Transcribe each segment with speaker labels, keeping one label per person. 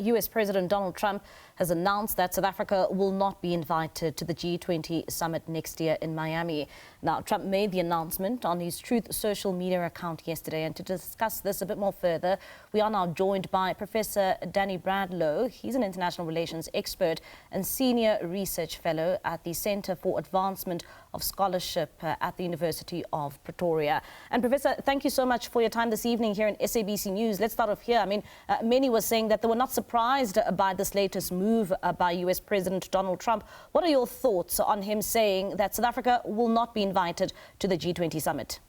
Speaker 1: US President Donald Trump has announced that South Africa will not be invited to the G20 summit next year in Miami. Now, Trump made the announcement on his Truth social media account yesterday, and to discuss this a bit more further, we are now joined by Professor Danny Bradlow. He's an international relations expert and senior research fellow at the Center for Advancement of Scholarship at the University of Pretoria. And Professor, thank you so much for your time this evening here in SABC News. Let's start off here. I mean, many were saying that they were not surprised by this latest move by US President Donald Trump. What are your thoughts on him saying that South Africa will not be invited to the G20 summit?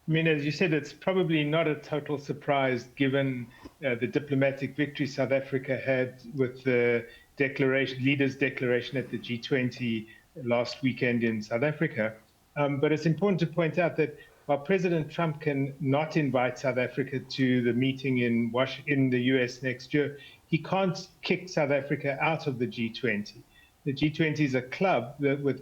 Speaker 2: I mean, as you said, it's probably not a total surprise given the diplomatic victory South Africa had with the leaders' declaration at the G20 last weekend in South Africa. But it's important to point out that while President Trump can not invite South Africa to the meeting in the US next year, he can't kick South Africa out of the G20. The G20 is a club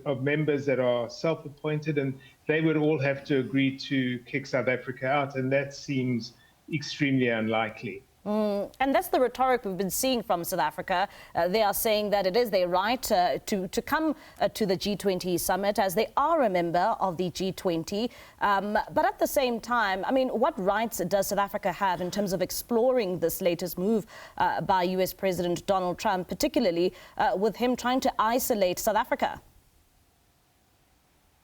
Speaker 2: of members that are self-appointed, and they would all have to agree to kick South Africa out, and that seems extremely unlikely.
Speaker 1: And that's the rhetoric we've been seeing from South Africa. They are saying that it is their right to come to the G20 summit, as they are a member of the G20. But at the same time, I mean, what rights does South Africa have in terms of exploring this latest move by US President Donald Trump, particularly with him trying to isolate South Africa?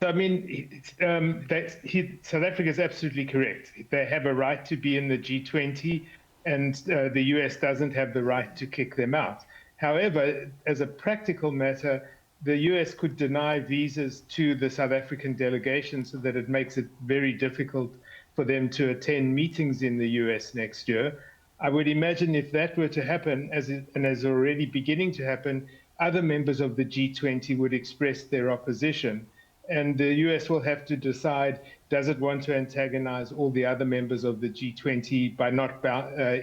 Speaker 2: I mean, South Africa is absolutely correct. They have a right to be in the G20. And the US doesn't have the right to kick them out. However, as a practical matter, the US could deny visas to the South African delegation so that it makes it very difficult for them to attend meetings in the US next year. I would imagine if that were to happen, and is already beginning to happen, other members of the G20 would express their opposition. And the US will have to decide, does it want to antagonize all the other members of the G20 by not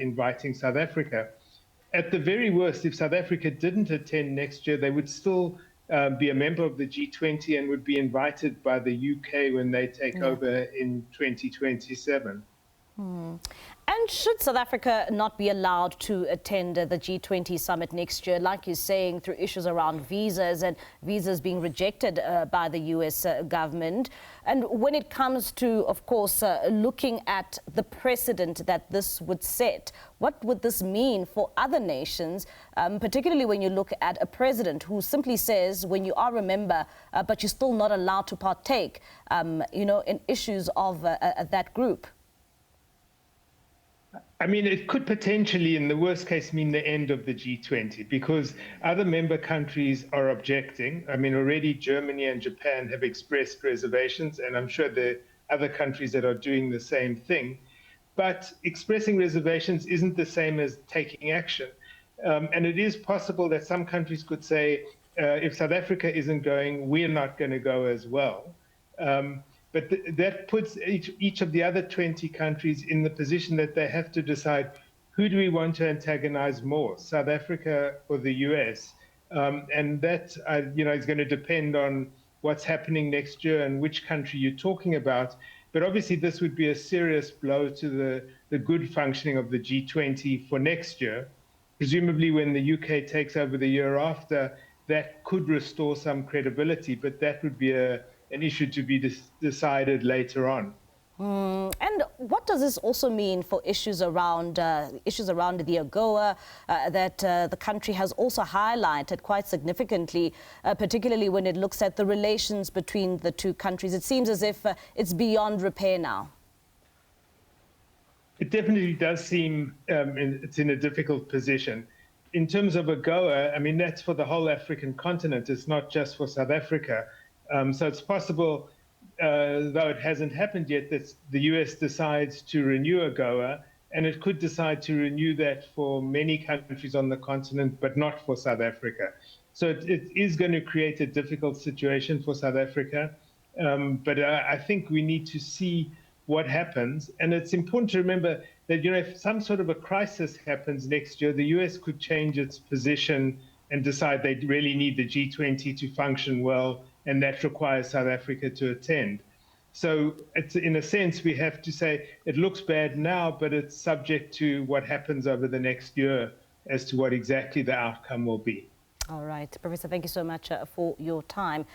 Speaker 2: inviting South Africa? At the very worst, if South Africa didn't attend next year, they would still be a member of the G20 and would be invited by the UK when they take over in 2027.
Speaker 1: And should South Africa not be allowed to attend the G20 summit next year, like you're saying, through issues around visas and visas being rejected by the US government? And when it comes to, of course, looking at the precedent that this would set, what would this mean for other nations, particularly when you look at a president who simply says, when you are a member, but you're still not allowed to partake, in issues of that group?
Speaker 2: I mean, it could potentially, in the worst case, mean the end of the G20 because other member countries are objecting. I mean, already Germany and Japan have expressed reservations, and I'm sure there are other countries that are doing the same thing. But expressing reservations isn't the same as taking action. And it is possible that some countries could say, if South Africa isn't going, we're not going to go as well. But that puts each of the other 20 countries in the position that they have to decide, who do we want to antagonize more, South Africa or the US? And that, is going to depend on what's happening next year and which country you're talking about. But obviously, this would be a serious blow to the good functioning of the G20 for next year. Presumably, when the UK takes over the year after, that could restore some credibility, but that would be an issue to be decided later on.
Speaker 1: And what does this also mean for issues around the AGOA that the country has also highlighted quite significantly, particularly when it looks at the relations between the two countries? It seems as if it's beyond repair now.
Speaker 2: It definitely does seem it's in a difficult position. In terms of AGOA, I mean, that's for the whole African continent. It's not just for South Africa. So it's possible, though it hasn't happened yet, that the US decides to renew AGOA, and it could decide to renew that for many countries on the continent, but not for South Africa. So it is going to create a difficult situation for South Africa. But I think we need to see what happens. And it's important to remember that, if some sort of a crisis happens next year, the US could change its position and decide they really need the G20 to function well, and that requires South Africa to attend. So it's, in a sense, we have to say it looks bad now, but it's subject to what happens over the next year as to what exactly the outcome will be.
Speaker 1: All right, Professor, thank you so much for your time.